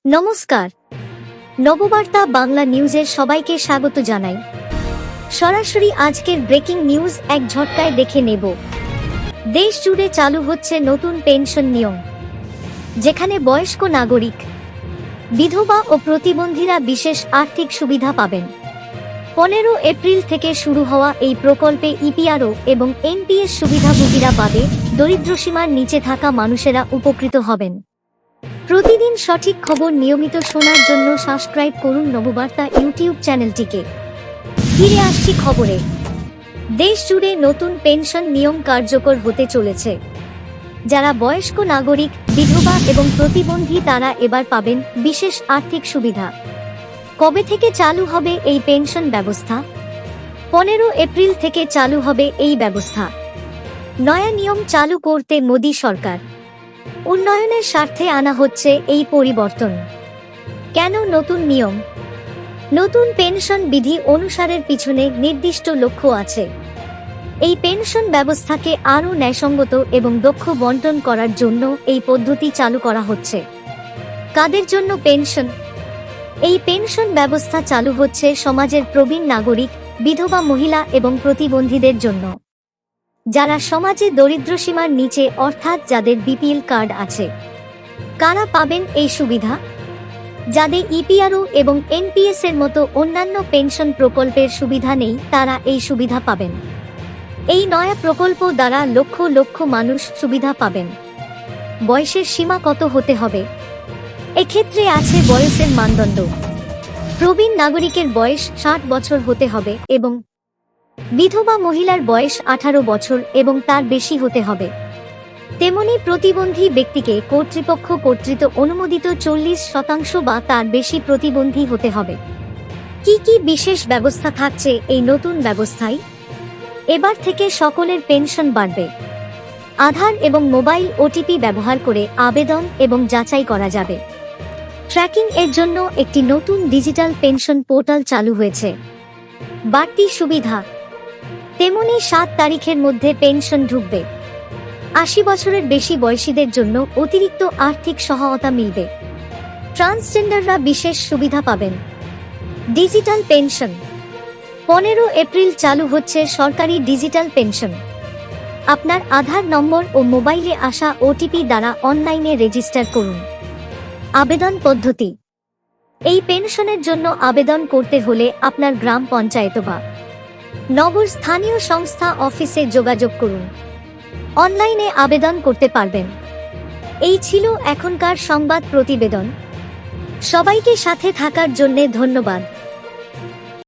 নমস্কার, নববার্তা বাংলা নিউজের সবাইকে স্বাগত জানাই। সরাসরি আজকের ব্রেকিং নিউজ এক ঝটকায় দেখে নেব। দেশ জুড়ে চালু হচ্ছে নতুন পেনশন নিয়ম, যেখানে বয়স্ক নাগরিক, বিধবা ও প্রতিবন্ধীরা বিশেষ আর্থিক সুবিধা পাবেন। 15 এপ্রিল থেকে শুরু হওয়া এই প্রকল্পে ইপিআরও এবং এনপিএস সুবিধাভোগীরা বাদে দরিদ্রসীমার নিচে থাকা মানুষেরা উপকৃত হবেন। প্রতিদিন সঠিক খবর নিয়মিত শোনার জন্য সাবস্ক্রাইব করুন নববার্তা ইউটিউব চ্যানেলটিকে। ফিরে আসছি খবরে। দেশ জুড়ে নতুন পেনশন নিয়ম কার্যকর হতে চলেছে। যারা বয়স্ক নাগরিক, বিধবা এবং প্রতিবন্ধী তারা এবার পাবেন বিশেষ আর্থিক সুবিধা। কবে থেকে চালু হবে এই পেনশন ব্যবস্থা? 15 এপ্রিল থেকে চালু হবে এই ব্যবস্থা। নয়া নিয়ম চালু করতে মোদী সরকার উন্নয়নের স্বার্থে আনা হচ্ছে এই পরিবর্তন। কেন নতুন নিয়ম? নতুন পেনশন বিধি অনুসারের পিছনে নির্দিষ্ট লক্ষ্য আছে। এই পেনশন ব্যবস্থাকে আরও ন্যায়সঙ্গত এবং দক্ষ বণ্টন করার জন্য এই পদ্ধতি চালু করা হচ্ছে। কাদের জন্য পেনশন? এই পেনশন ব্যবস্থা চালু হচ্ছে সমাজের প্রবীণ নাগরিক, বিধবা মহিলা এবং প্রতিবন্ধীদের জন্য, যারা সমাজে দরিদ্রসীমার নিচে, অর্থাৎ যাদের বিপিএল কার্ড আছে। কারা পাবেন এই সুবিধা? যাদের ইপিআরও এবং এনপিএস এর মতো অন্যান্য পেনশন প্রকল্পের সুবিধা নেই, তারা এই সুবিধা পাবেন। এই নয়া প্রকল্প দ্বারা লক্ষ লক্ষ মানুষ সুবিধা পাবেন। বয়সের সীমা কত হতে হবে? এক্ষেত্রে আছে বয়সের মানদণ্ড। প্রবীণ নাগরিকের বয়স 60 বছর হতে হবে এবং বিধবা মহিলার বয়স 18 বছর এবং তার বেশি হতে হবে। তেমনি প্রতিবন্ধী ব্যক্তিকে কর্তৃপক্ষ কর্তৃক অনুমোদিত 40% বা তার বেশি প্রতিবন্ধী হতে হবে। কি কি বিশেষ ব্যবস্থা থাকছে এই নতুন ব্যবস্থায়? এবার থেকে সকলের পেনশন বাড়বে। আধার এবং মোবাইল ওটিপি ব্যবহার করে আবেদন এবং যাচাই করা যাবে। ট্র্যাকিং এর জন্য একটি নতুন ডিজিটাল পেনশন পোর্টাল চালু হয়েছে। বাড়তি সুবিধা, তেমনি 7 তারিখের মধ্যে পেনশন ঢুকবে। 80 বছরের বেশি বয়সীদের জন্য অতিরিক্ত আর্থিক সহায়তা মিলবে। ট্রান্সজেন্ডাররা বিশেষ সুবিধা পাবেন। ডিজিটাল পেনশন 15 এপ্রিল চালু হচ্ছে সরকারি ডিজিটাল পেনশন। আপনার আধার নম্বর ও মোবাইলে আসা ওটিপি দ্বারা অনলাইনে রেজিস্টার করুন। আবেদন পদ্ধতি: এই পেনশনের জন্য আবেদন করতে হলে আপনার গ্রাম পঞ্চায়েত বা নগর স্থানীয় সংস্থা অফিসে যোগাযোগ করুন। অনলাইনে আবেদন করতে পারবেন। এই ছিল এখনকার সংবাদ প্রতিবেদন। সবাইকে সাথে থাকার জন্য ধন্যবাদ।